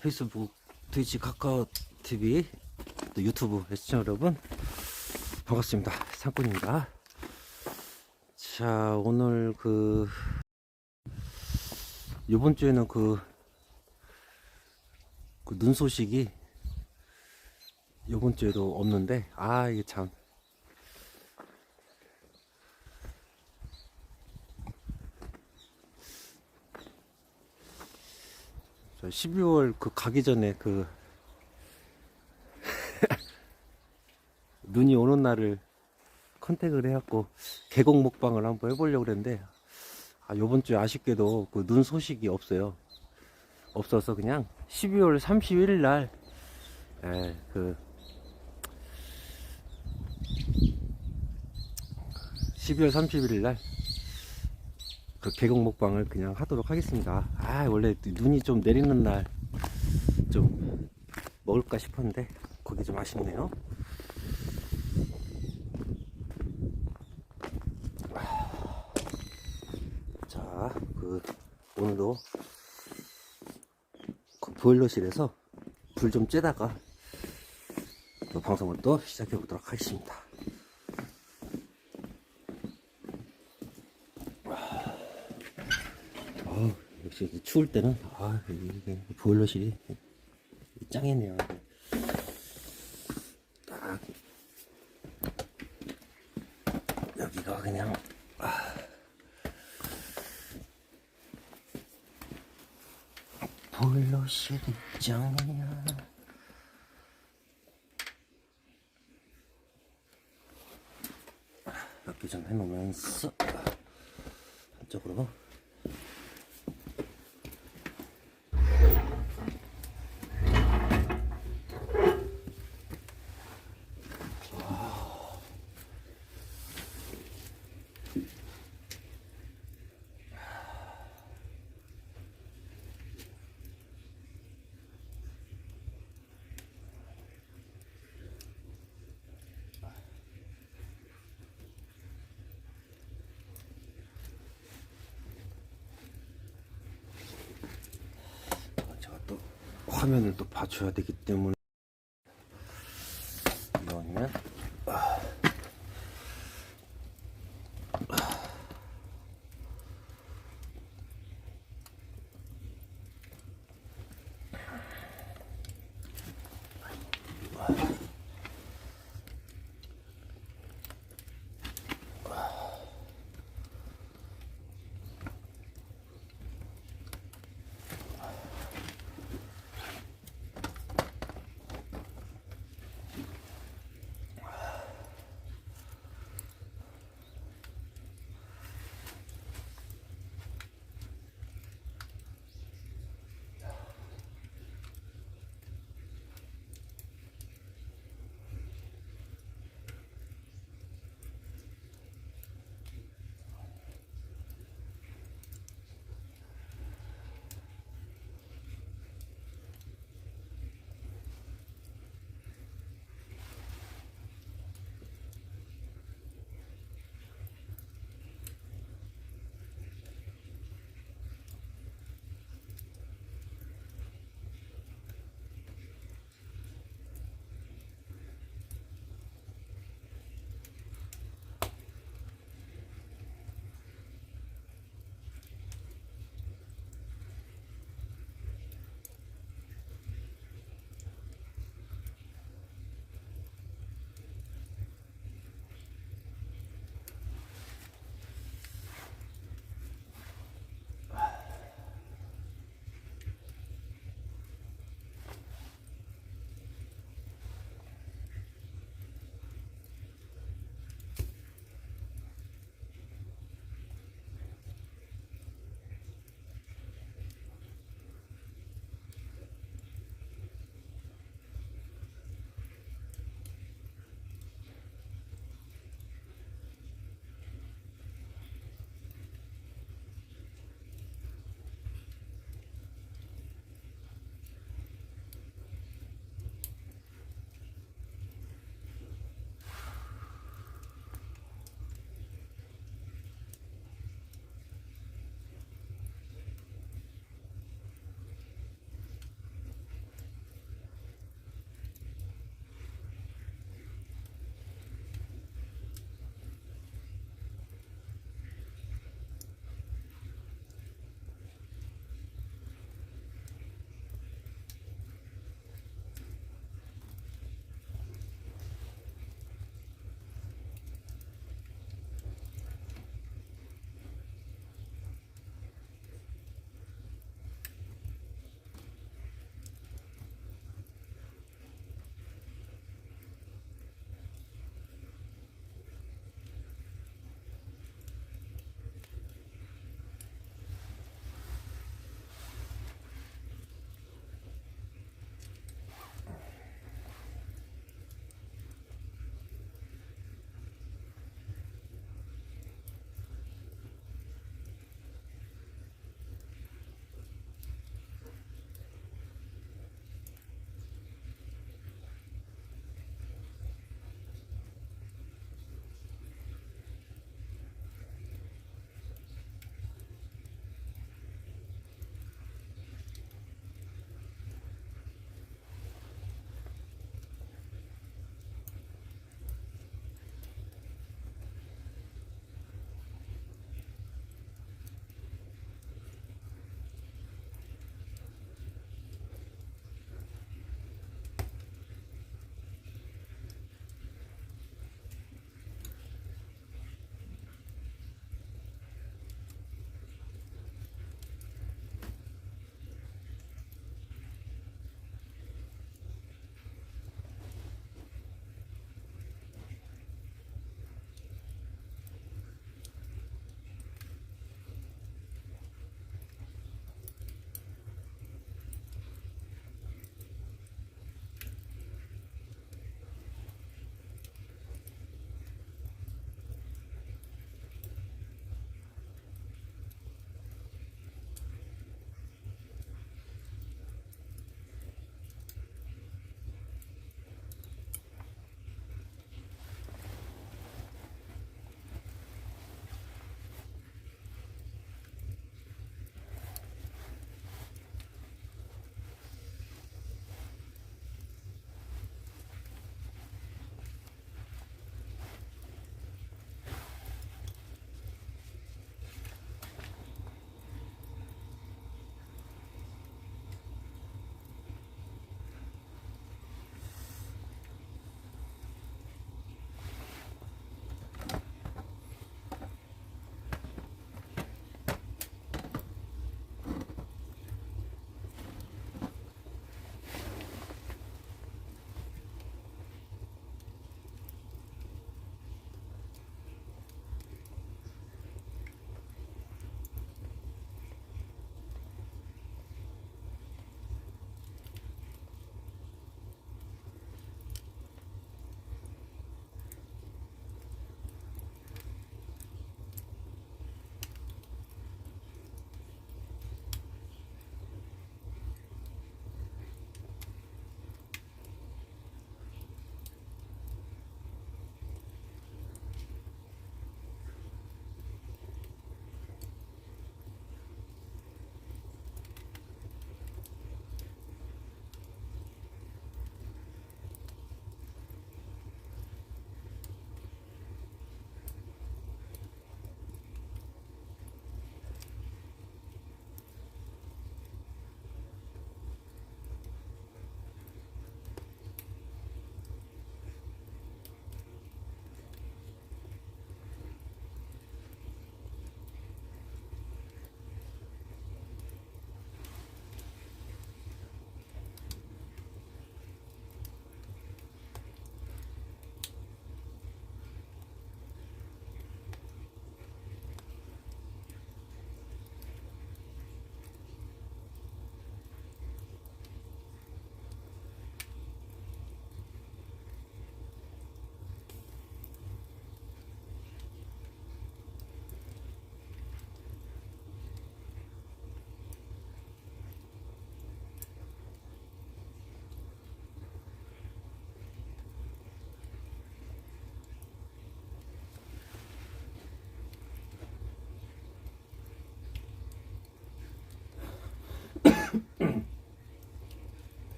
페이스북, 트위치, 카카오 TV, 또 유튜브 시청자 여러분 반갑습니다. 상꾼입니다. 자, 오늘 요번 주에는 눈 소식이 요번 주에도 없는데, 이게 참. 12월 가기 전에 눈이 오는 날을 컨택을 해갖고 계곡 먹방을 한번 해보려고 그랬는데, 요번 주에 아쉽게도 눈 소식이 없어서 그냥 12월 31일 날, 12월 31일 날 계곡 먹방을 그냥 하도록 하겠습니다. 원래 눈이 좀 내리는 날 좀 먹을까 싶었는데 그게 좀 아쉽네요. 자, 오늘도 보일러실에서 불 좀 쬐다가 또 방송을 또 시작해 보도록 하겠습니다. 역시 추울 때는 이게 보일러실이 짱이네요. 딱 여기가 그냥 보일러실이 짱이야. 이렇게 좀 해놓으면서 한쪽으로 화면을 또 봐줘야 되기 때문에 이거는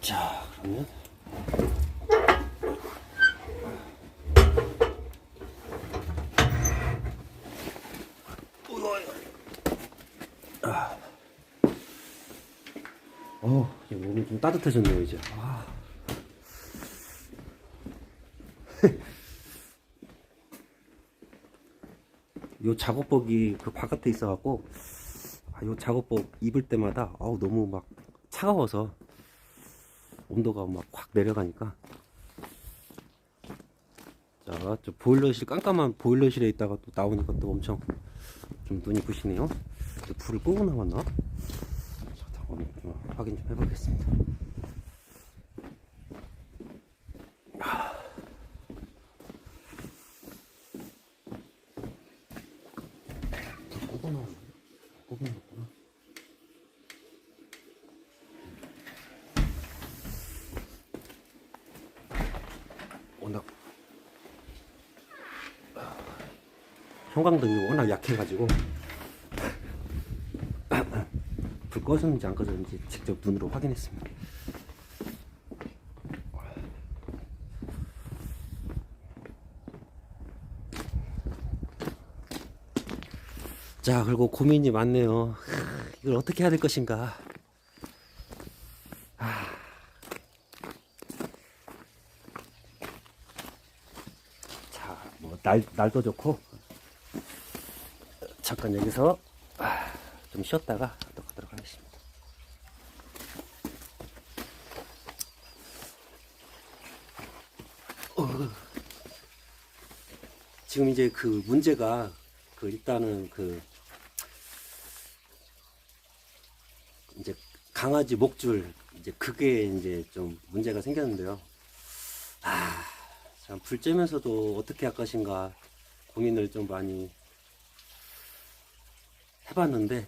자, 그러면 이제 몸이 좀 따뜻해졌네요, 이제. 요 작업복이 그 바깥에 있어갖고, 요 작업복 입을 때마다, 너무 막 차가워서, 온도가 막 확 내려가니까. 자, 저 보일러실, 깜깜한 보일러실에 있다가 또 나오니까 또 엄청 좀 눈이 부시네요. 불을 끄고 나왔나? 자, 잠깐만 좀 확인 좀 해보겠습니다. 불 끄고 나왔나? 끄고 나왔구나. 워낙 형광등이 워낙 약해가지고 불 꺼졌는지 안 꺼졌는지 직접 눈으로 확인했습니다. 자, 그리고 고민이 많네요. 이걸 어떻게 해야 될 것인가. 자, 뭐 날도 좋고 잠깐 여기서 좀 쉬었다가 또 가도록 하겠습니다. 지금 이제 그 문제가 일단은 이제 강아지 목줄 이제 그게 이제 좀 문제가 생겼는데요. 참 불 쬐면서도 어떻게 할 것인가 고민을 좀 많이 해봤는데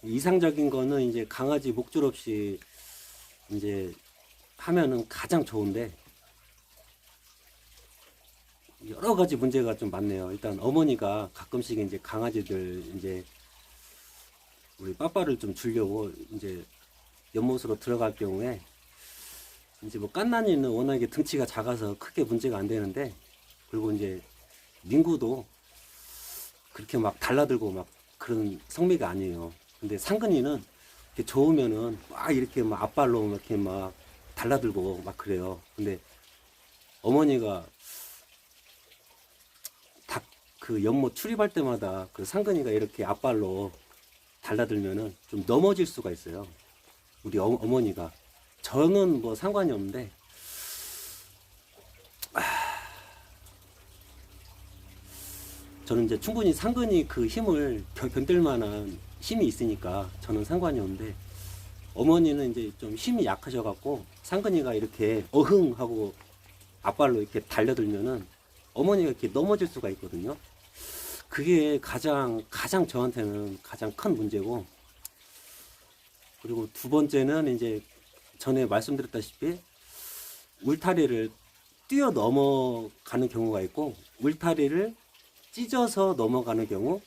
이상적인 거는 이제 강아지 목줄 없이 이제 하면은 가장 좋은데 여러 가지 문제가 좀 많네요. 일단 어머니가 가끔씩 이제 강아지들 이제 우리 빠빠를 좀 주려고 이제 연못으로 들어갈 경우에 이제 뭐 깐난이는 워낙에 등치가 작아서 크게 문제가 안 되는데, 그리고 이제 민구도 그렇게 막 달라들고 막 그런 성미가 아니에요. 근데 상근이는 이렇게 좋으면은 막 이렇게 막 앞발로 이렇게 막 달라들고 막 그래요. 근데 어머니가 닭 그 연못 출입할 때마다 그 상근이가 이렇게 앞발로 달라들면은 좀 넘어질 수가 있어요. 우리 어머니가. 저는 뭐 상관이 없는데, 저는 이제 충분히 상근이 그 힘을 견딜 만한 힘이 있으니까 저는 상관이 없는데, 어머니는 이제 좀 힘이 약하셔갖고 상근이가 이렇게 어흥 하고 앞발로 이렇게 달려들면은 어머니가 이렇게 넘어질 수가 있거든요. 그게 가장 저한테는 가장 큰 문제고, 그리고 두 번째는 이제 전에 말씀드렸다시피 울타리를 뛰어 넘어가는 경우가 있고, 울타리를 찢어서 넘어가는 경우,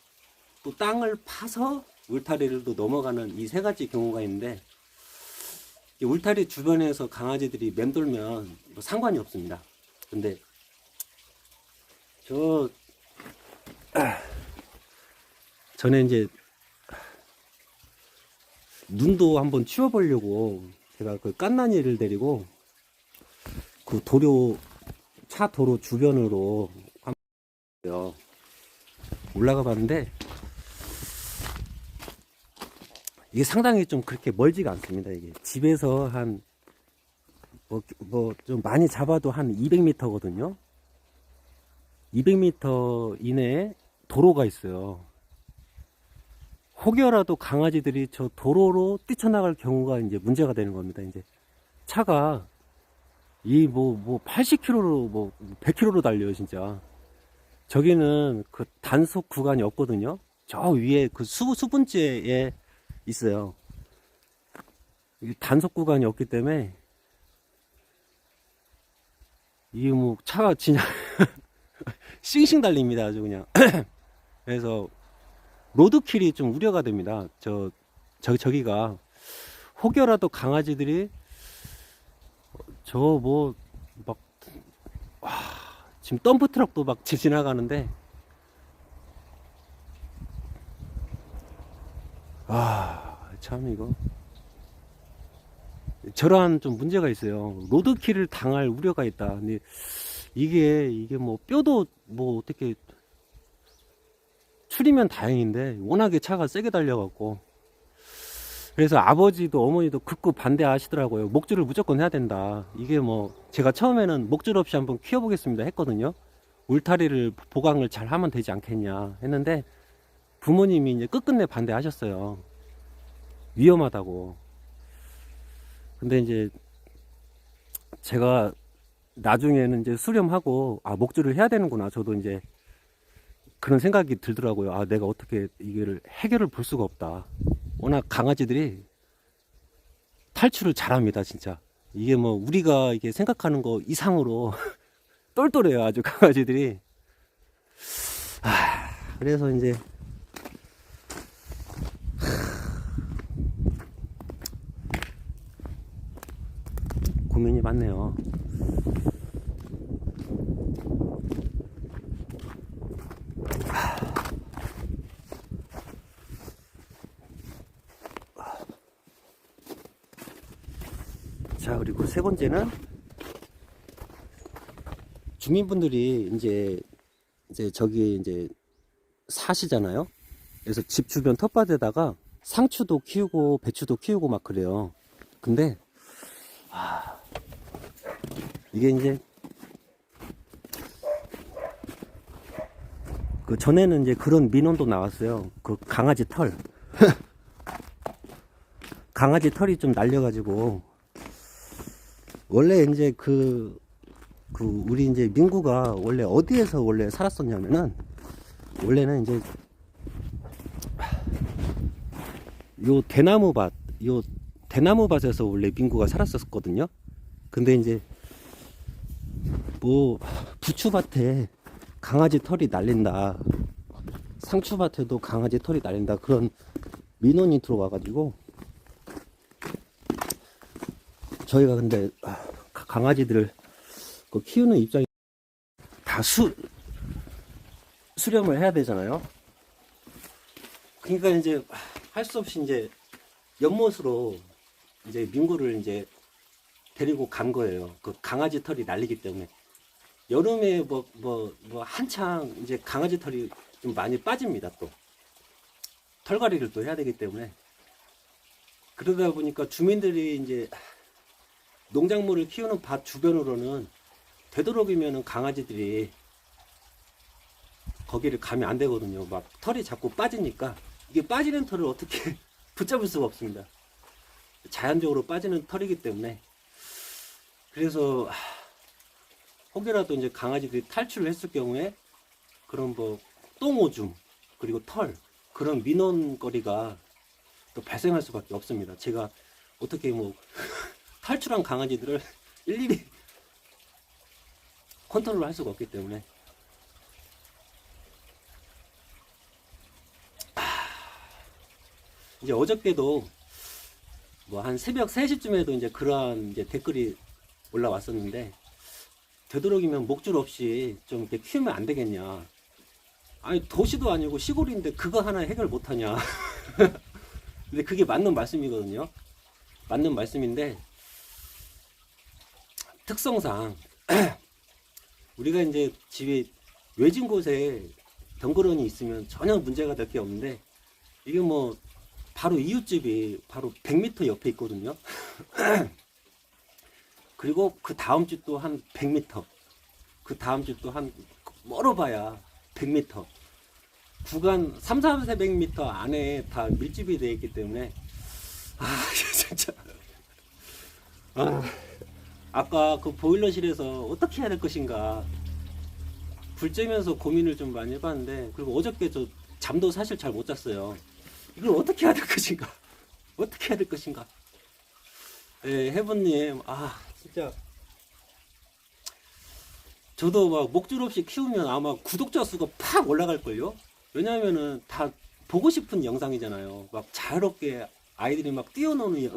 또 땅을 파서 울타리를 또 넘어가는 이 세 가지 경우가 있는데, 이 울타리 주변에서 강아지들이 맴돌면 뭐 상관이 없습니다. 근데 전에 이제 눈도 한번 치워보려고 제가 그 깐난이를 데리고 그 차 도로 주변으로 한번 올라가 봤는데, 이게 상당히 좀 그렇게 멀지가 않습니다. 이게 집에서 한 뭐 좀 많이 잡아도 한 200m거든요. 200m 이내에 도로가 있어요. 혹여라도 강아지들이 저 도로로 뛰쳐나갈 경우가 이제 문제가 되는 겁니다. 이제 차가 뭐 80km로 뭐 100km로 달려요, 진짜. 저기는 그 단속 구간이 없거든요. 저 위에 그 수분지에 있어요. 단속 구간이 없기 때문에 이 뭐 차가 진짜 싱싱 달립니다, 아주 그냥. 그래서 로드킬이 좀 우려가 됩니다. 저기가 혹여라도 강아지들이 저 뭐 막 지금 덤프트럭도 막 지나가는데 참 이거 저러한 좀 문제가 있어요. 로드킬을 당할 우려가 있다. 근데 이게 뭐 뼈도 뭐 어떻게 추리면 다행인데 워낙에 차가 세게 달려갖고 그래서 아버지도 어머니도 극구 반대하시더라고요. 목줄을 무조건 해야 된다. 이게 뭐 제가 처음에는 목줄 없이 한번 키워보겠습니다 했거든요. 울타리를 보강을 잘 하면 되지 않겠냐 했는데 부모님이 이제 끝끝내 반대하셨어요. 위험하다고. 근데 이제 제가 나중에는 이제 수렴하고 목줄을 해야 되는구나. 저도 이제 그런 생각이 들더라고요. 내가 어떻게 이거를 해결을 볼 수가 없다. 워낙 강아지들이 탈출을 잘합니다, 진짜. 이게 뭐 우리가 이게 생각하는 거 이상으로 똘똘해요, 아주 강아지들이. 그래서 이제 고민이 많네요. 자, 그리고 세 번째는 주민분들이 이제 저기 이제 사시잖아요. 그래서 집 주변 텃밭에다가 상추도 키우고 배추도 키우고 막 그래요. 근데 이게 이제 그 전에는 이제 그런 민원도 나왔어요. 그 강아지 털 강아지 털이 좀 날려가지고 원래 이제 우리 이제 민구가 원래 어디에서 원래 살았었냐면은 원래는 이제 요 대나무밭에서 원래 민구가 살았었거든요. 근데 이제 뭐 부추밭에 강아지 털이 날린다, 상추밭에도 강아지 털이 날린다, 그런 민원이 들어와가지고 저희가 근데 강아지들을 키우는 입장이 다 수렴을 해야 되잖아요. 그러니까 이제 할 수 없이 이제 연못으로 이제 민구를 이제 데리고 간 거예요. 그 강아지 털이 날리기 때문에. 여름에 뭐 한창 이제 강아지 털이 좀 많이 빠집니다. 또 털갈이를 또 해야 되기 때문에. 그러다 보니까 주민들이 이제 농작물을 키우는 밭 주변으로는 되도록이면은 강아지들이 거기를 가면 안 되거든요. 막 털이 자꾸 빠지니까 이게 빠지는 털을 어떻게 붙잡을 수가 없습니다. 자연적으로 빠지는 털이기 때문에. 그래서 혹여라도 이제 강아지들이 탈출을 했을 경우에 그런 뭐 똥오줌 그리고 털 그런 민원거리가 또 발생할 수밖에 없습니다. 제가 어떻게 뭐 탈출한 강아지들을 일일이 컨트롤을 할 수가 없기 때문에. 이제 어저께도 뭐 한 새벽 3시쯤에도 이제 그러한 이제 댓글이 올라왔었는데, 되도록이면 목줄 없이 좀 이렇게 키우면 안 되겠냐. 아니, 도시도 아니고 시골인데 그거 하나 해결 못 하냐. 근데 그게 맞는 말씀이거든요. 맞는 말씀인데, 특성상 우리가 이제 집에 외진 곳에 덩그러니 있으면 전혀 문제가 될 게 없는데, 이게 뭐 바로 이웃집이 바로 100m 옆에 있거든요. 그리고 그 다음 집도 한 100m, 그 다음 집도 한 멀어봐야 100m, 구간 300m 안에 다 밀집이 되어 있기 때문에 진짜 아까 그 보일러실에서 어떻게 해야 될 것인가 불 쬐면서 고민을 좀 많이 해봤는데, 그리고 어저께 저 잠도 사실 잘 못 잤어요. 이걸 어떻게 해야 될 것인가, 어떻게 해야 될 것인가. 예, 해분님, 진짜 저도 막 목줄 없이 키우면 아마 구독자 수가 팍 올라갈걸요. 왜냐하면은 다 보고 싶은 영상이잖아요. 막 자유롭게 아이들이 막 뛰어노는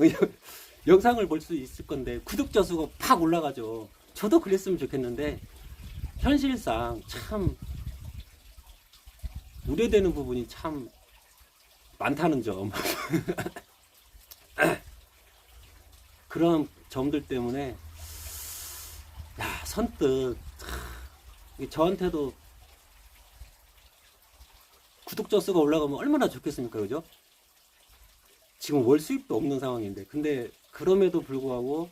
영상을 볼 수 있을 건데 구독자 수가 팍 올라가죠. 저도 그랬으면 좋겠는데 현실상 참 우려되는 부분이 참 많다는 점. 그런 점들 때문에 선뜻 저한테도 구독자 수가 올라가면 얼마나 좋겠습니까, 그죠? 지금 월 수입도 없는 상황인데, 근데 그럼에도 불구하고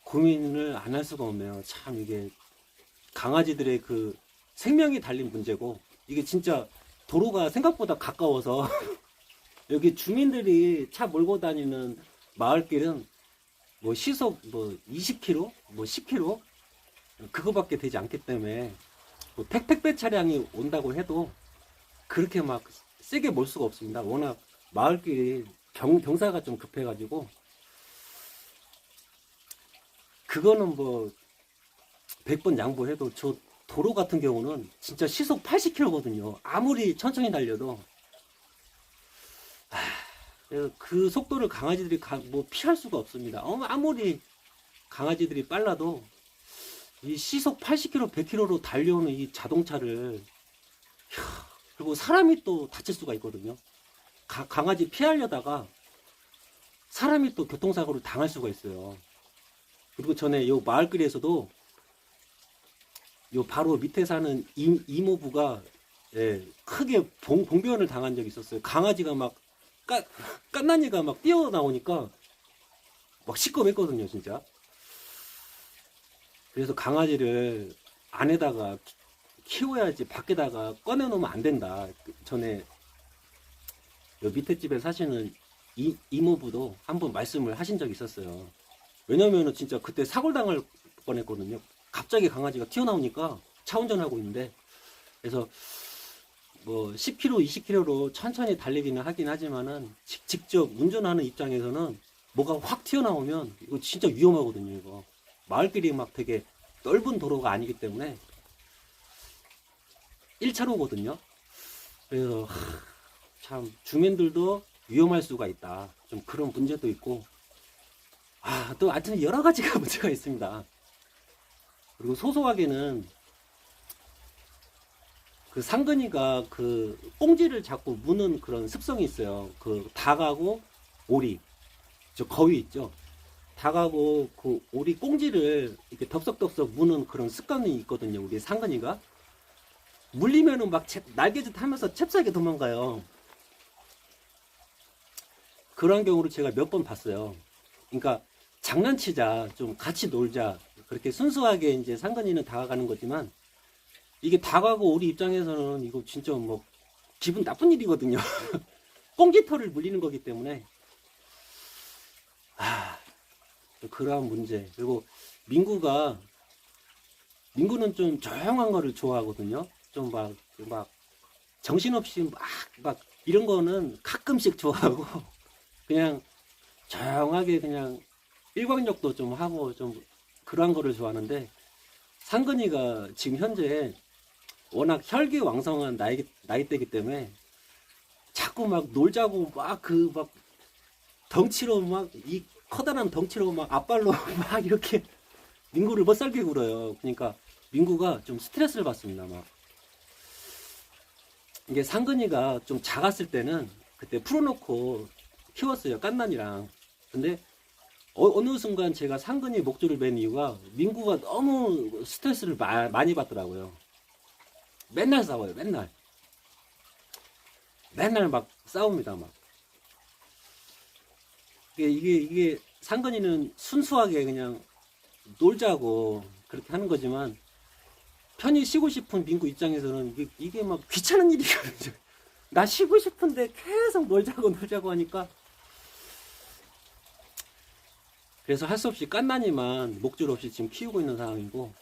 고민을 안 할 수가 없네요. 참 이게 강아지들의 그 생명이 달린 문제고, 이게 진짜 도로가 생각보다 가까워서 여기 주민들이 차 몰고 다니는 마을길은 뭐 시속 뭐 20km, 뭐 10km 그거밖에 되지 않기 때문에 뭐 택배 차량이 온다고 해도 그렇게 막 세게 몰 수가 없습니다. 워낙 마을길이 경사가 좀 급해가지고 그거는 뭐 100번 양보해도 저 도로 같은 경우는 진짜 시속 80km거든요. 아무리 천천히 달려도 그 속도를 강아지들이 뭐 피할 수가 없습니다. 아무리 강아지들이 빨라도 이 시속 80km, 100km로 달려오는 이 자동차를 그리고 사람이 또 다칠 수가 있거든요. 강아지 피하려다가 사람이 또 교통사고를 당할 수가 있어요. 그리고 전에 요 마을길에서도 요 바로 밑에 사는 이모부가 크게 봉변을 당한 적이 있었어요. 강아지가 막 깐난이가 막 뛰어나오니까 막 시끄럽거든요, 진짜. 그래서 강아지를 안에다가 키워야지 밖에다가 꺼내놓으면 안 된다. 전에 요 밑에 집에 사시는 이모부도 한번 말씀을 하신 적이 있었어요. 왜냐면은 진짜 그때 사고를 당할 뻔했거든요. 갑자기 강아지가 튀어나오니까 차 운전하고 있는데, 그래서 뭐 10km, 20km로 천천히 달리기는 하긴 하지만은 직접 운전하는 입장에서는 뭐가 확 튀어나오면 이거 진짜 위험하거든요. 이거 마을길이 막 되게 넓은 도로가 아니기 때문에 1차로거든요. 그래서 참 주민들도 위험할 수가 있다. 좀 그런 문제도 있고, 또 하여튼 여러 가지가 문제가 있습니다. 그리고 소소하게는 그 상근이가 그 꽁지를 자꾸 무는 그런 습성이 있어요. 그 닭하고 오리, 저 거위 있죠. 닭하고 그 오리 꽁지를 이렇게 덥석덥석 무는 그런 습관이 있거든요. 우리 상근이가 물리면은 막 날개짓 하면서 잽싸게 도망가요. 그런 경우를 제가 몇 번 봤어요. 그러니까 장난치자, 좀 같이 놀자, 그렇게 순수하게 이제 상근이는 다가가는 거지만, 이게 닭하고 오리 입장에서는 이거 진짜 뭐 기분 나쁜 일이거든요. 꽁지털을 물리는 거기 때문에 그러한 문제. 그리고 민구는 좀 조용한 거를 좋아하거든요. 좀 막 정신없이 막 이런 거는 가끔씩 좋아하고 그냥 조용하게 그냥 일광욕도 좀 하고 좀 그런 거를 좋아하는데, 상근이가 지금 현재 워낙 혈기왕성한 나이대이기 때문에 자꾸 막 놀자고 막 덩치로 막 이 커다란 덩치로 막 앞발로 막 이렇게 민구를 못살게 굴어요. 그러니까 민구가 좀 스트레스를 받습니다. 막 이게 상근이가 좀 작았을 때는 그때 풀어놓고 키웠어요, 깐난이랑. 근데 어느 순간 제가 상근이 목줄을 맨 이유가 민구가 너무 스트레스를 많이 받더라고요. 맨날 싸워요, 맨날 막 싸웁니다. 막 이게 상근이는 순수하게 그냥 놀자고 그렇게 하는 거지만, 편히 쉬고 싶은 민구 입장에서는 이게 막 귀찮은 일이거든요. 나 쉬고 싶은데 계속 놀자고 하니까. 그래서 할 수 없이 깐난이만 목줄 없이 지금 키우고 있는 상황이고,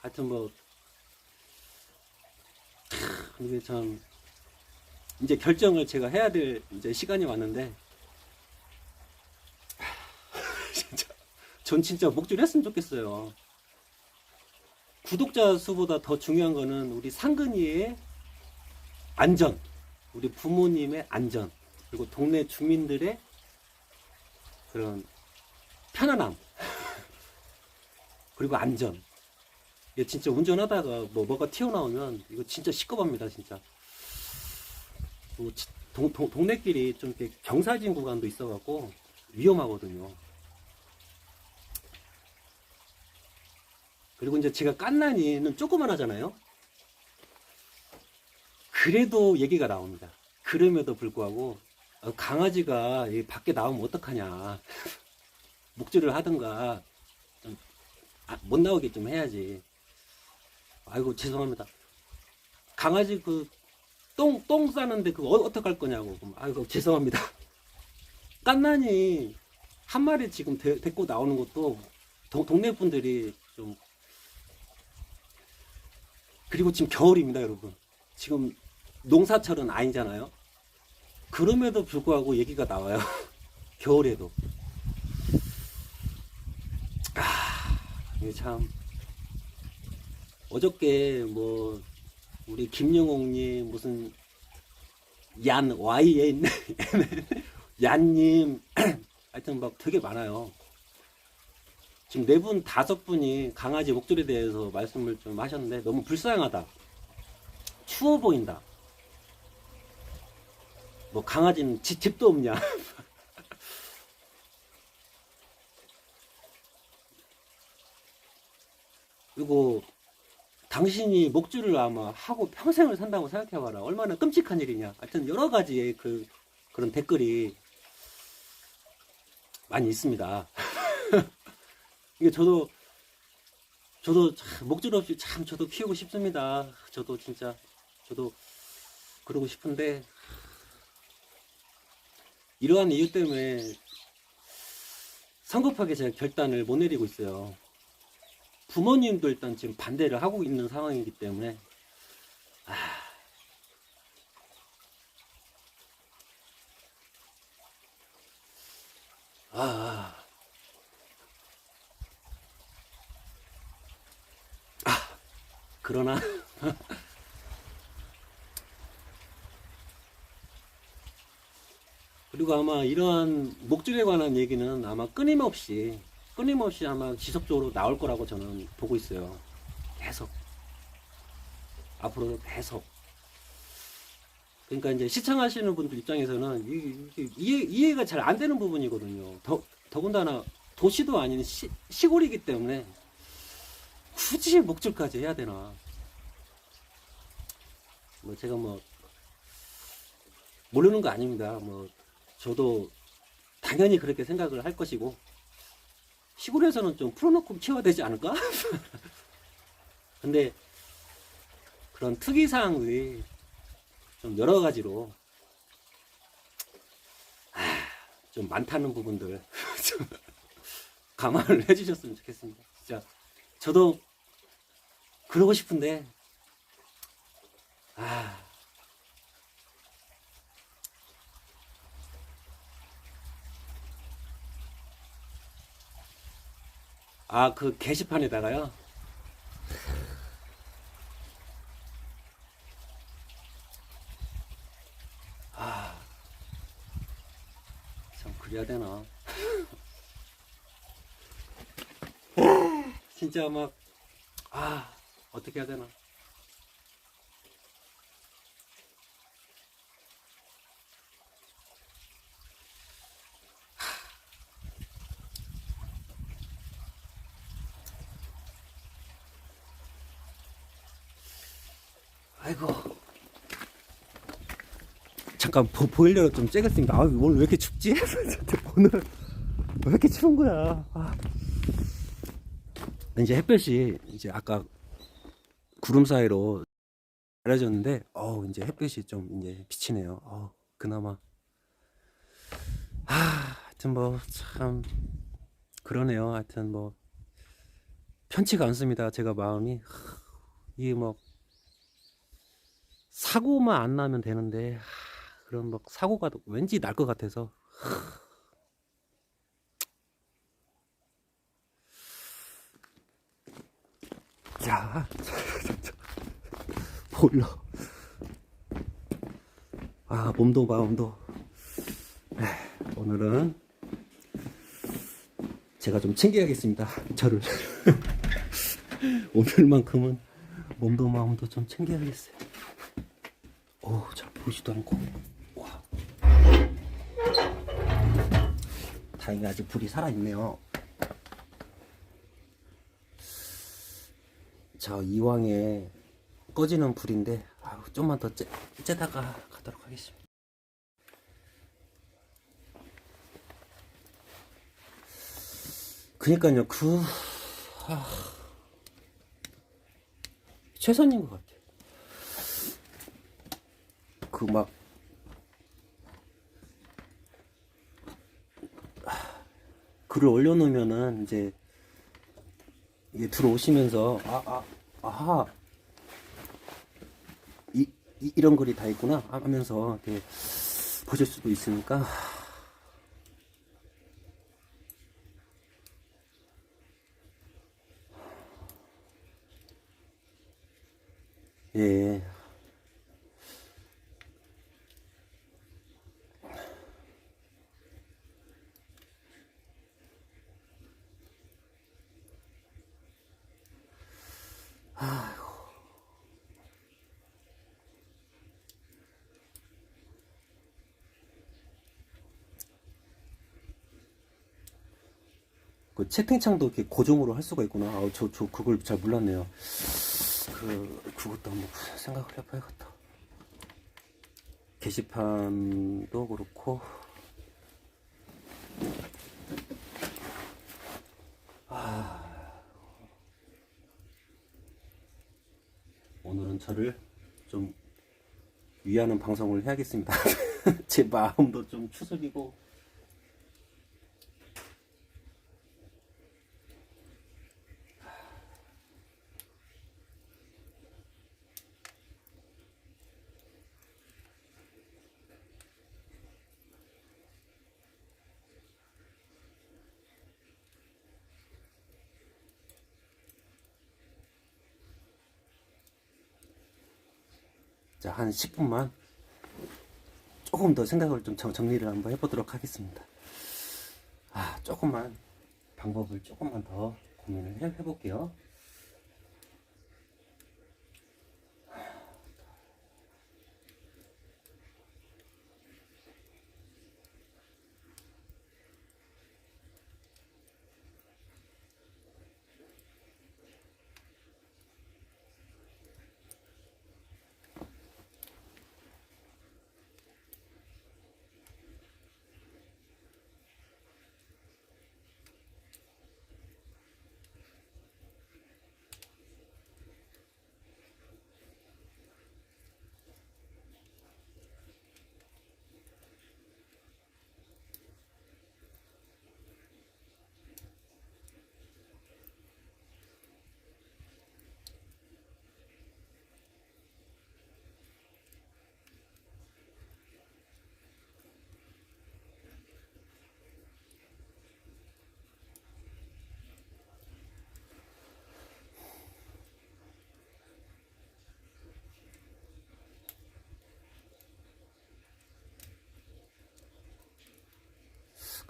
하여튼 뭐 이게 참 이제 결정을 제가 해야 될 이제 시간이 왔는데, 전 진짜 목줄 했으면 좋겠어요. 구독자 수보다 더 중요한 거는 우리 상근이의 안전, 우리 부모님의 안전, 그리고 동네 주민들의 그런 편안함, 그리고 안전. 이게 진짜 운전하다가 뭐가 튀어나오면 이거 진짜 시급합니다, 진짜. 동네끼리 좀 이렇게 경사진 구간도 있어갖고 위험하거든요. 그리고 이제 제가 깐난이는 조그만하잖아요. 그래도 얘기가 나옵니다. 그럼에도 불구하고 강아지가 밖에 나오면 어떡하냐. 목줄을 하든가 좀 못 나오게 좀 해야지. 아이고 죄송합니다. 강아지 그 똥 싸는데 그거 어떡할 거냐고. 아이고 죄송합니다. 깐난이 한 마리 지금 데리고 나오는 것도 동네 분들이 좀, 그리고 지금 겨울입니다 여러분. 지금 농사철은 아니잖아요. 그럼에도 불구하고 얘기가 나와요. 겨울에도. 이게 참, 어저께 뭐 우리 김영옥님 무슨 YN 얀님 하여튼 막 되게 많아요. 지금 4분 5분이 강아지 목줄에 대해서 말씀을 좀 하셨는데 너무 불쌍하다, 추워 보인다, 뭐 강아지는 집도 없냐. 그리고 당신이 목줄을 아마 하고 평생을 산다고 생각해봐라. 얼마나 끔찍한 일이냐. 하여튼 여러 가지의 그런 댓글이 많이 있습니다. 이게 저도 참 목줄 없이 참 저도 키우고 싶습니다. 저도 진짜 저도 그러고 싶은데 이러한 이유 때문에 성급하게 제가 결단을 못 내리고 있어요. 부모님도 일단 지금 반대를 하고 있는 상황이기 때문에 그러나 그리고 아마 이러한 목줄에 관한 얘기는 아마 끊임없이 아마 지속적으로 나올 거라고 저는 보고 있어요. 계속 앞으로도 계속. 그러니까 이제 시청하시는 분들 입장에서는 이해가 잘 안 되는 부분이거든요. 더군다나 도시도 아닌 시골이기 때문에 굳이 목줄까지 해야 되나. 뭐 제가 뭐 모르는 거 아닙니다. 뭐 저도 당연히 그렇게 생각을 할 것이고, 시골에서는 좀 풀어놓고 키워야 되지 않을까? 근데 그런 특이사항들이 좀 여러 가지로 좀 많다는 부분들 좀 감안을 해주셨으면 좋겠습니다. 진짜 저도 그러고 싶은데 그 게시판에다가요. 참 그래야 되나. 진짜 막 어떻게 해야 되나. 아이고. 잠깐 보일러를 좀 쬐겠습니다. 오늘 왜 이렇게 춥지? 오늘 왜 이렇게 추운 거야? 이제 햇볕이 이제 아까 구름 사이로 가려졌는데 이제 햇볕이 좀 이제 비치네요. 그나마. 하여튼 뭐 참 그러네요. 하여튼 뭐 편치가 않습니다. 제가 마음이. 이게 뭐 사고만 안 나면 되는데 그런 막 사고가 왠지 날 것 같아서. 자, 보일러. 몸도 마음도. 오늘은 제가 좀 챙겨야겠습니다. 저를. 오늘만큼은 몸도 마음도 좀 챙겨야겠어요. 잘 보이지도 않고. 와. 다행히 아직 불이 살아있네요. 자, 이왕에 꺼지는 불인데 좀만 더 째다가 가도록 하겠습니다. 그니까요, 최선인 것 같아요. 글을 올려놓으면은 이제 이게 들어오시면서 아하, 이런 글이 다 있구나 하면서 이렇게 보실 수도 있으니까. 예. 그 채팅창도 이렇게 고정으로 할 수가 있구나. 저 그걸 잘 몰랐네요. 그것도 한번 생각을 해봐야겠다. 게시판도 그렇고. 오늘은 저를 좀 위하는 방송을 해야겠습니다. 제 마음도 좀 추스리고. 자, 한 10분만 조금 더 생각을 좀 정리를 한번 해보도록 하겠습니다. 조금만 방법을 조금만 더 고민을 해볼게요.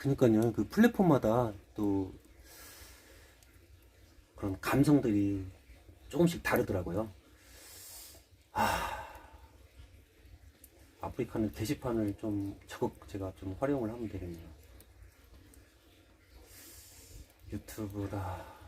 그러니까요, 그 플랫폼마다 또 그런 감성들이 조금씩 다르더라고요. 아프리카는 게시판을 좀 적극 제가 좀 활용을 하면 되겠네요. 유튜브다.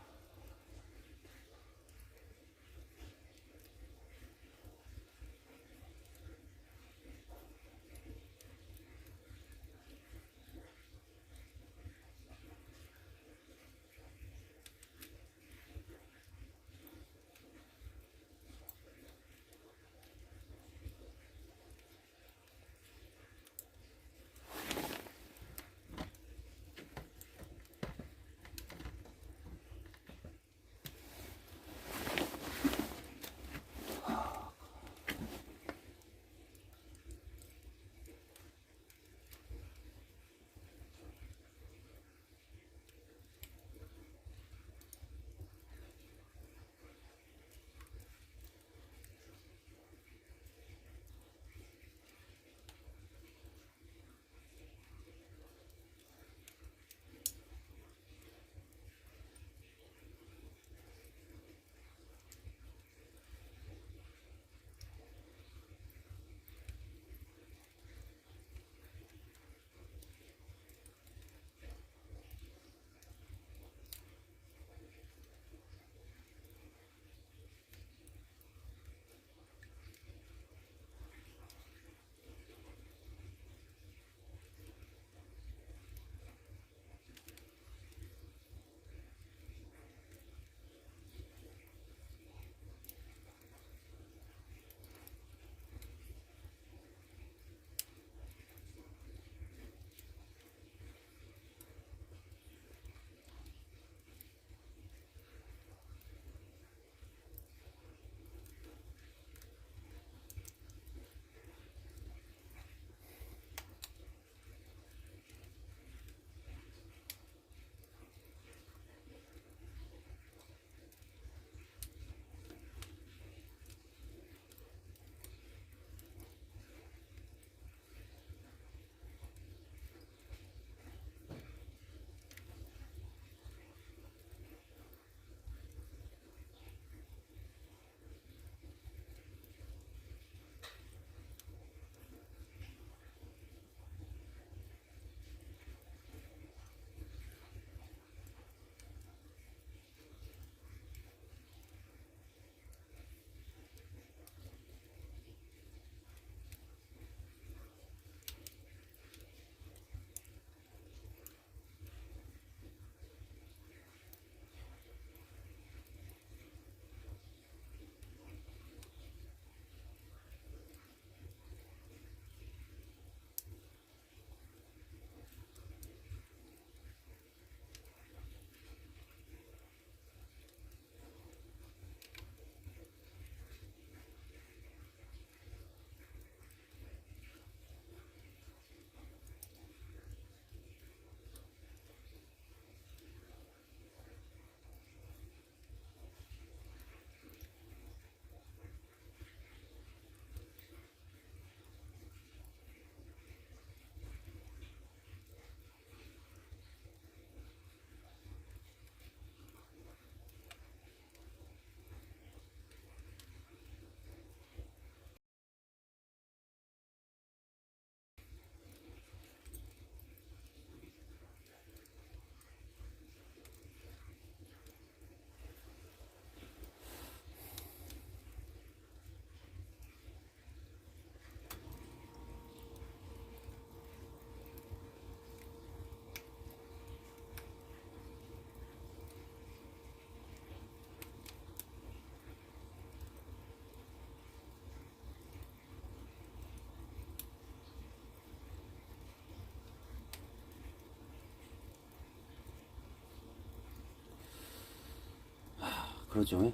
그러죠.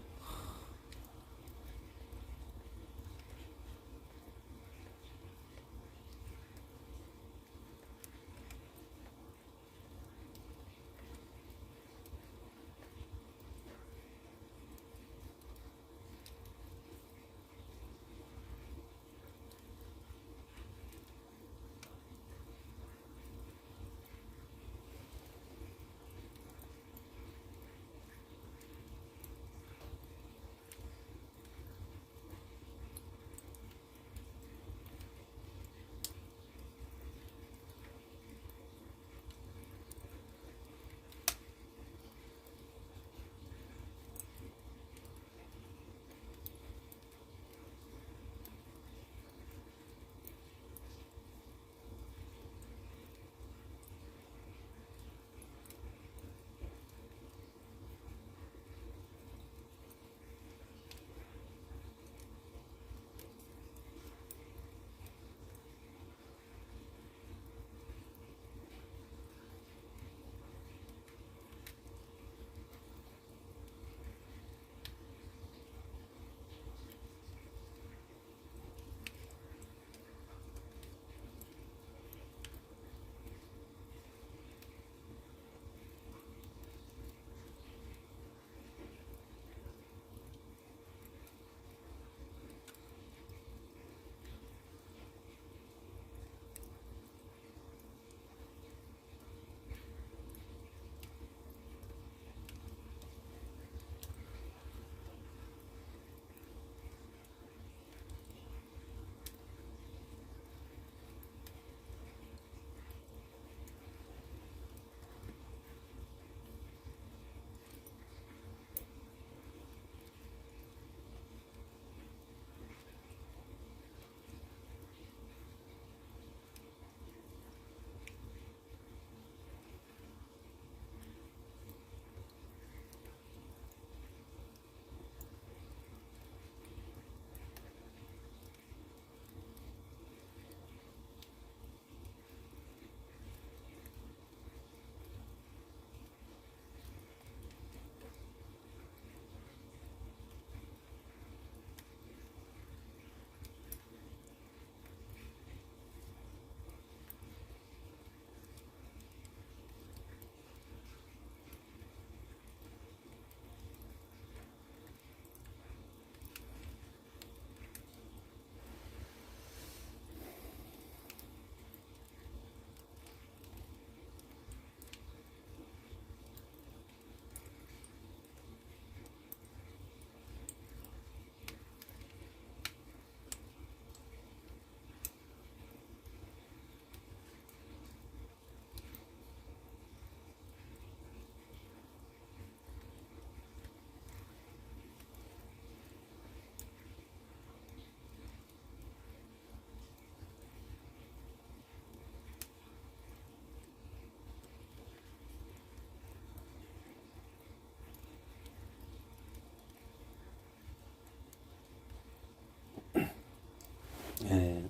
예.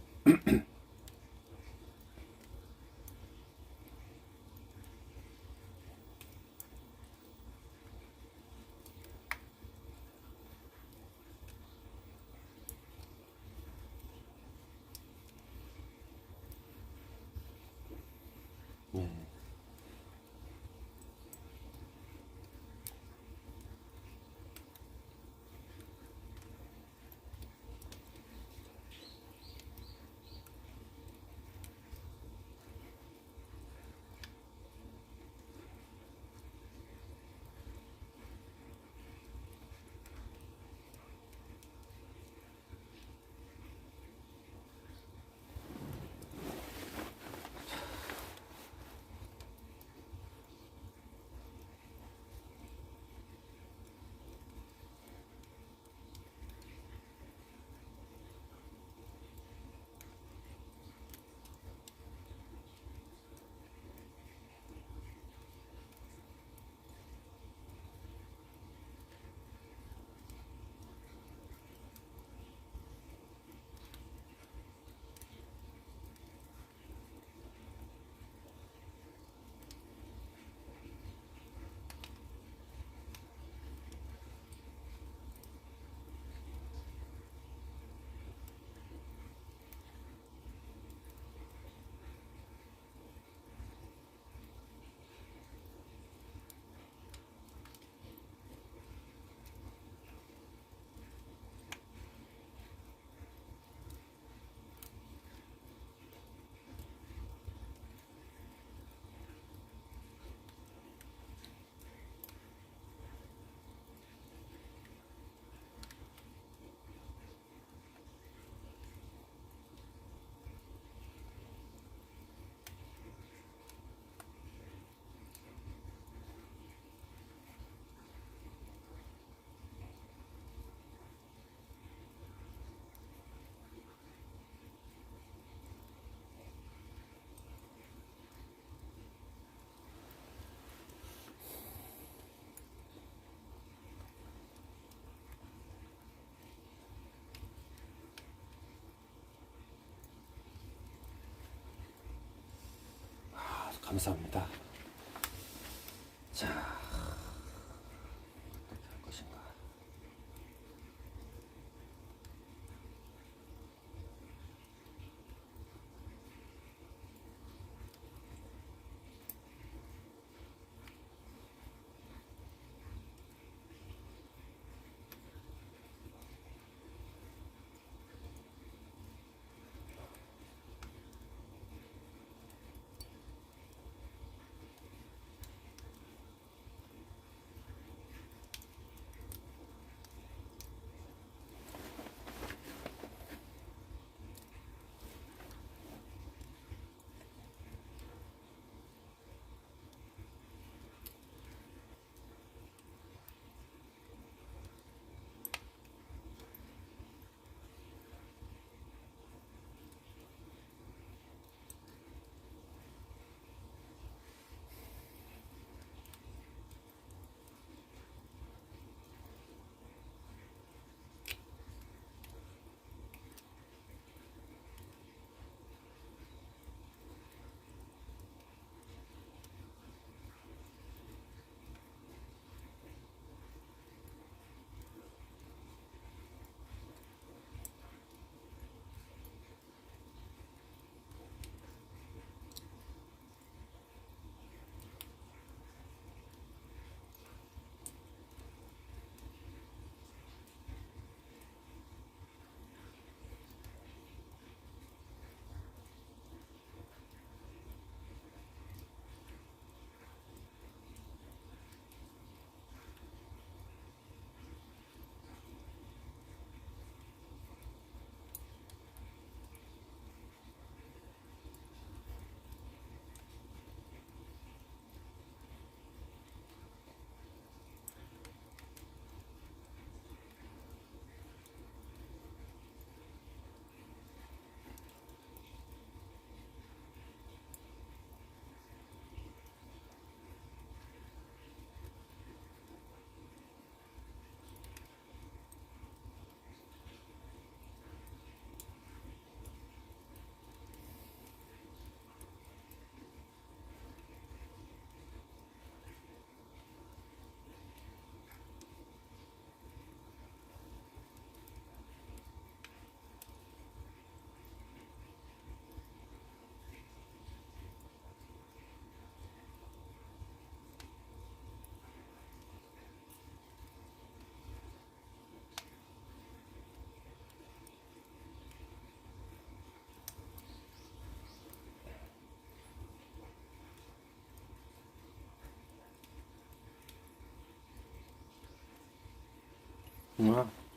예. 감사합니다. 자, 어떻게 할 것인가.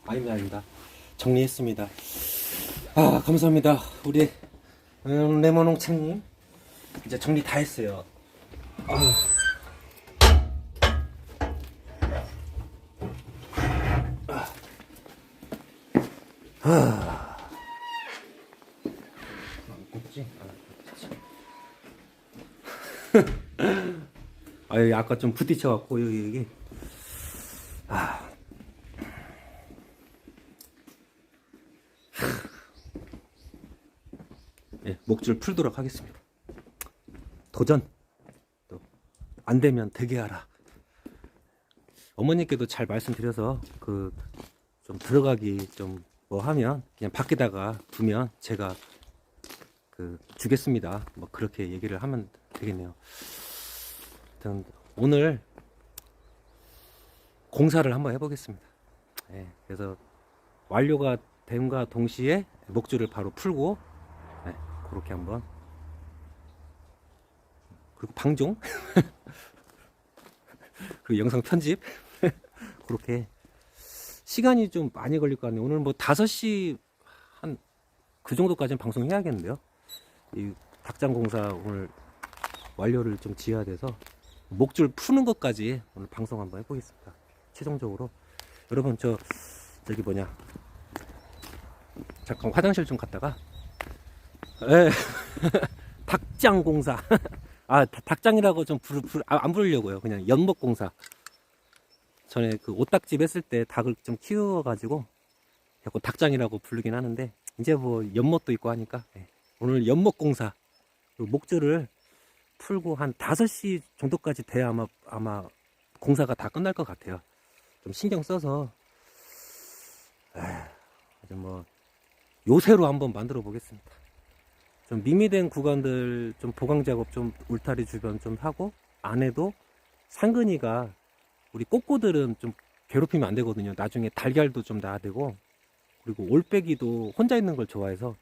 아닙니다. 정리했습니다. 아, 감사합니다. 우리 레몬홍차님 이제 정리 다 했어요. 아까 좀 부딪혀갖고 여기 목줄 풀도록 하겠습니다. 도전. 또 안 되면 되게 하라. 어머니께도 잘 말씀드려서 좀 들어가기 좀 뭐 하면 그냥 밖에다가 두면 제가 주겠습니다. 뭐 그렇게 얘기를 하면 되겠네요. 하여튼 오늘 공사를 한번 해보겠습니다. 그래서 완료가 됨과 동시에 목줄을 바로 풀고 그렇게 한번, 그리고 방종 그리고 영상 편집 그렇게 시간이 좀 많이 걸릴 것 같네요. 오늘 뭐 5시 한 그 정도까지는 방송해야겠는데요. 이 닭장 공사 오늘 완료를 좀 지어야 돼서 목줄 푸는 것까지 오늘 방송 한번 해보겠습니다. 최종적으로. 여러분 저기 뭐냐, 잠깐 화장실 좀 갔다가 닭장 공사 닭장이라고 좀 안 부르려고요. 그냥 연못 공사. 전에 오딱집 했을 때 닭을 좀 키워가지고 자꾸 닭장이라고 부르긴 하는데, 이제 뭐 연못도 있고 하니까 오늘 연못 공사 목줄을 풀고 한 5시 정도까지 돼야 아마 공사가 다 끝날 것 같아요. 좀 신경 써서 아주 뭐 요새로 한번 만들어 보겠습니다. 좀 미미된 구간들 좀 보강 작업 좀 울타리 주변 좀 하고, 안에도 상근이가 우리 꼬꼬들은 좀 괴롭히면 안 되거든요. 나중에 달걀도 좀 낳아야 되고, 그리고 올빼기도 혼자 있는 걸 좋아해서,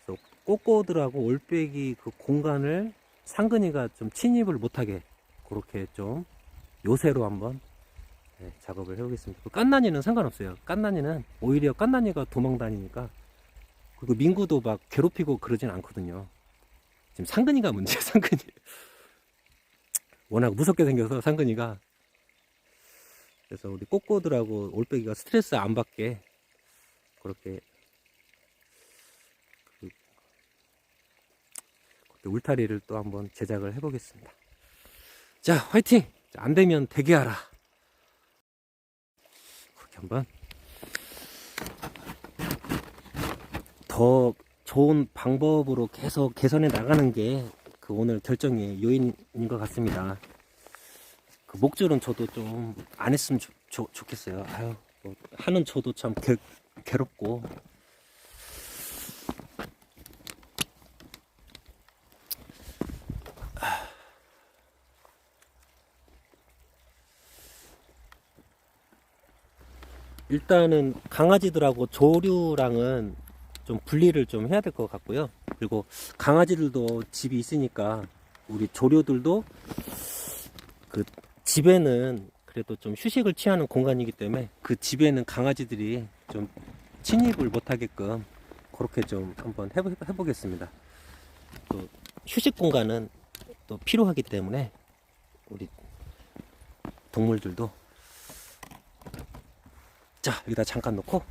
그래서 꼬꼬들하고 올빼기 그 공간을 상근이가 좀 침입을 못하게 그렇게 좀 요새로 한번 작업을 해보겠습니다. 깐난이는 상관없어요. 깐난이는 오히려 깐난이가 도망 다니니까, 그리고 민구도 막 괴롭히고 그러진 않거든요. 지금 상근이가 문제예요. 상근이 워낙 무섭게 생겨서 상근이가. 그래서 우리 꼬꼬들하고 올빼기가 스트레스 안 받게 그렇게 울타리를 또 한번 제작을 해보겠습니다. 자, 화이팅! 안 되면 대기하라. 그렇게 한번 더 좋은 방법으로 계속 개선해 나가는 게 그 오늘 결정의 요인인 것 같습니다. 그 목줄은 저도 좀 안 했으면 좋겠어요. 아유, 뭐 하는 저도 참 괴롭고. 일단은 강아지들하고 조류랑은 좀 분리를 좀 해야 될 것 같고요. 그리고 강아지들도 집이 있으니까 우리 조류들도 그 집에는 그래도 좀 휴식을 취하는 공간이기 때문에 그 집에는 강아지들이 좀 침입을 못하게끔 그렇게 좀 한번 해보겠습니다. 또 휴식 공간은 또 필요하기 때문에 우리 동물들도. 자, 여기다 잠깐 놓고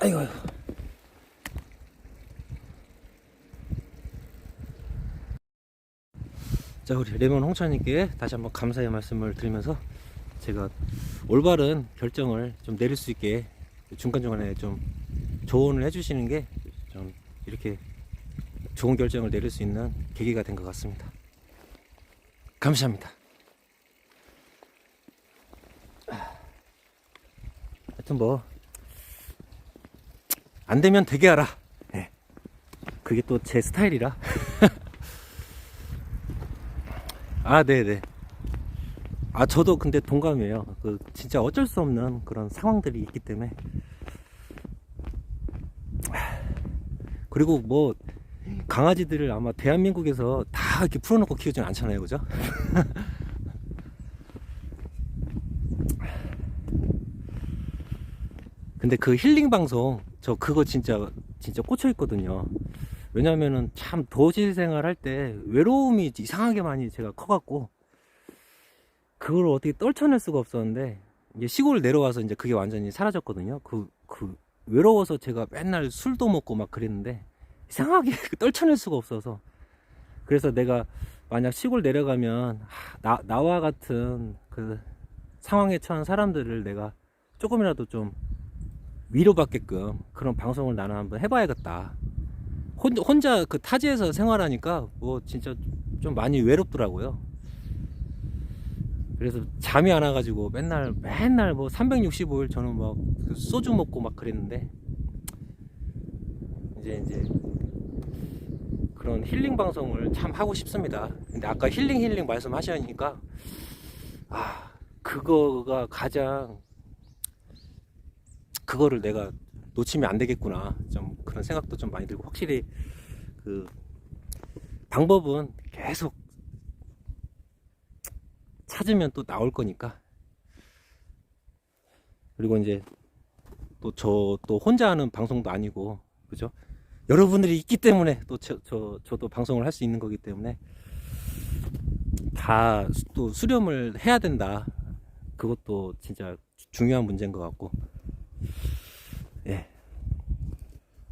아이고, 아이고. 자, 우리 레몬 홍차님께 다시 한번 감사의 말씀을 드리면서 제가 올바른 결정을 좀 내릴 수 있게 중간중간에 좀 조언을 해주시는 게 좀 이렇게 좋은 결정을 내릴 수 있는 계기가 된 것 같습니다. 감사합니다. 하여튼 뭐 안 되면 되게 하라. 네. 그게 또 제 스타일이라. 아, 네네. 아, 저도 근데 동감이에요. 그 진짜 어쩔 수 없는 그런 상황들이 있기 때문에. 그리고 뭐 강아지들을 아마 대한민국에서 다 이렇게 풀어놓고 키우진 않잖아요, 그죠? 근데 그 힐링 방송 저 그거 진짜 꽂혀 있거든요. 왜냐면은 참 도시 생활 할 때 외로움이 이상하게 많이 제가 커갖고 그걸 어떻게 떨쳐낼 수가 없었는데 이제 시골 내려와서 이제 그게 완전히 사라졌거든요. 그 외로워서 제가 맨날 술도 먹고 막 그랬는데 이상하게 떨쳐낼 수가 없어서 그래서 내가 만약 시골 내려가면 나와 같은 그 상황에 처한 사람들을 내가 조금이라도 좀 위로받게끔 그런 방송을 나는 한번 해봐야겠다. 혼자 그 타지에서 생활하니까 뭐 진짜 좀 많이 외롭더라고요. 그래서 잠이 안 와가지고 맨날 뭐 365일 저는 막 소주 먹고 막 그랬는데 이제 그런 힐링 방송을 참 하고 싶습니다. 근데 아까 힐링 말씀하시니까 그거가 가장 그거를 내가 놓치면 안 되겠구나 좀 그런 생각도 좀 많이 들고 확실히 그 방법은 계속 찾으면 또 나올 거니까. 그리고 이제 또 혼자 하는 방송도 아니고 그죠? 여러분들이 있기 때문에 또 저도 방송을 할 수 있는 거기 때문에 다 또 수렴을 해야 된다. 그것도 진짜 중요한 문제인 것 같고, 예.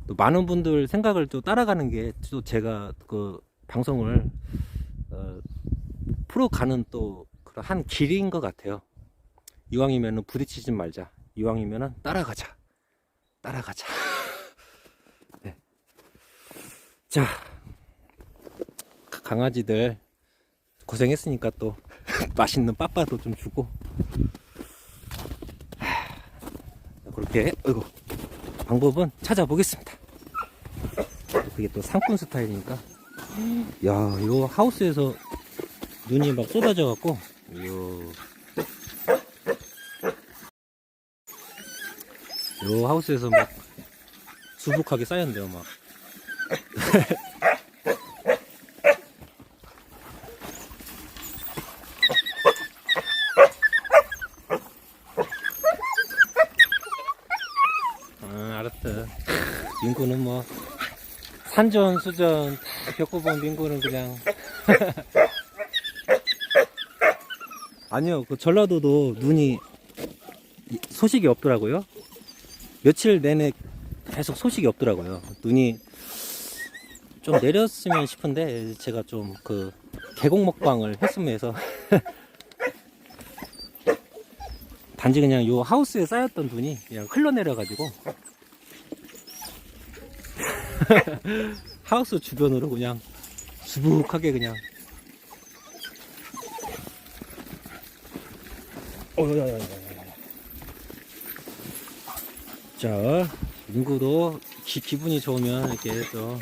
또 많은 분들 생각을 또 따라가는 게 또 제가 그 방송을 풀어가는 또 그런 한 길인 것 같아요. 이왕이면은 부딪히지 말자. 이왕이면은 따라가자. 네. 자, 강아지들 고생했으니까 또 맛있는 빠빠도 좀 주고 그렇게 방법은 찾아보겠습니다. 그게 또 상권 스타일이니까. 야, 요 하우스에서 눈이 막 쏟아져 갖고 요 하우스에서 막 수북하게 쌓였는데요, 막. 알았어. 민구는 뭐 산전 수전 다 겪어본 민구는 그냥 아니요, 그 전라도도 눈이 소식이 없더라고요. 며칠 내내 계속 소식이 없더라고요. 눈이 좀 내렸으면 싶은데 제가 좀 그 계곡 먹방을 했으면 해서 단지 그냥 요 하우스에 쌓였던 눈이 그냥 흘러내려 가지고 하우스 주변으로 그냥 수북하게 그냥 자, 민구도 기분이 좋으면 이렇게 또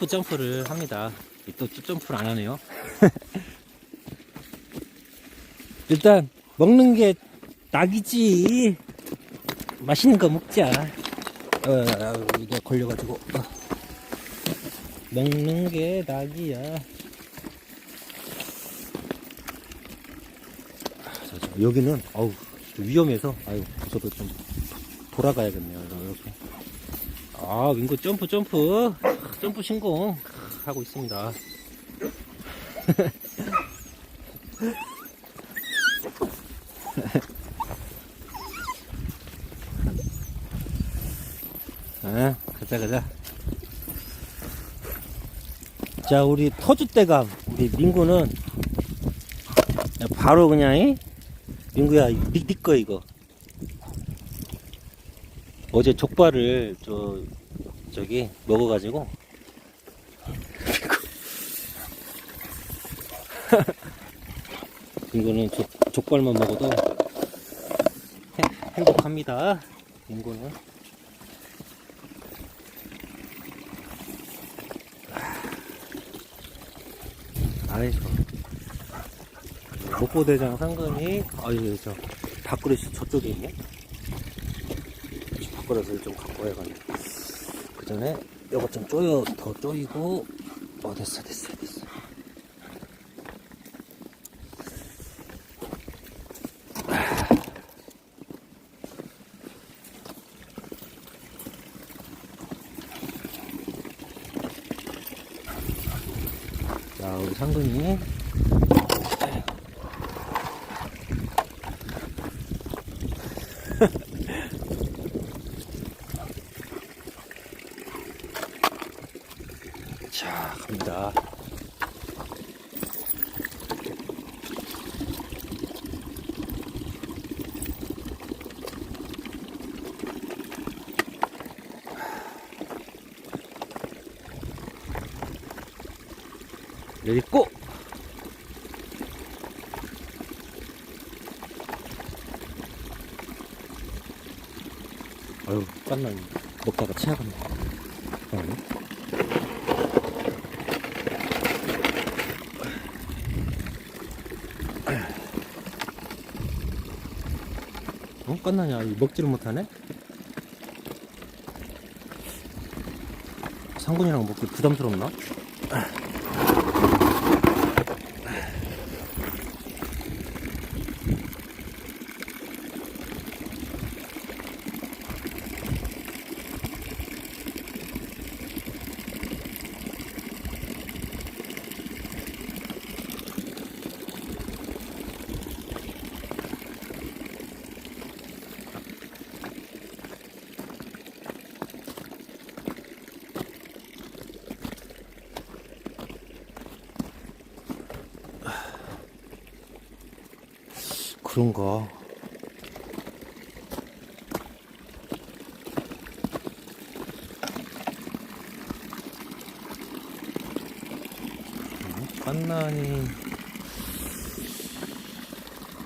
점프를 합니다. 또 점프를 안 하네요. 일단 먹는 게 낙이지. 맛있는 거 먹자. 이게 걸려가지고 먹는 게 낙이야. 여기는 위험해서 저도 좀 돌아가야겠네요. 이렇게. 민구 점프 신공 하고 있습니다. 가자, 가자. 자, 우리 터줏대감, 우리 민구는 바로 그냥, 민구야, 네 거, 이거. 어제 족발을, 저기, 먹어가지고. 민구는 족발만 먹어도 행복합니다. 민구는. 아이고. 목포대장 상근이, 저, 밥그릇이 저쪽에 있네? 밥그릇을 좀 갖고 와야겠네. 그 전에, 요거 좀 더 쪼이고, 됐어. 자, 우리 상근이. 자, 갑니다. 내리고! 아유, 깐난 먹다가 치아갔네. 깐나냐? 먹지를 못하네? 상군이랑 먹기 부담스럽나? 그런가.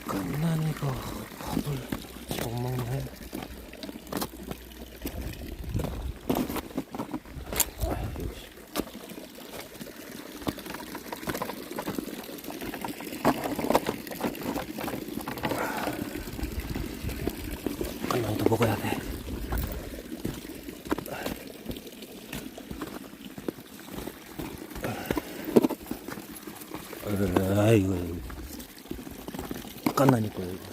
깐난이가 밥을 못 먹네. 깐난이도 먹어야 돼. 이거 깐난이 거야, 이거.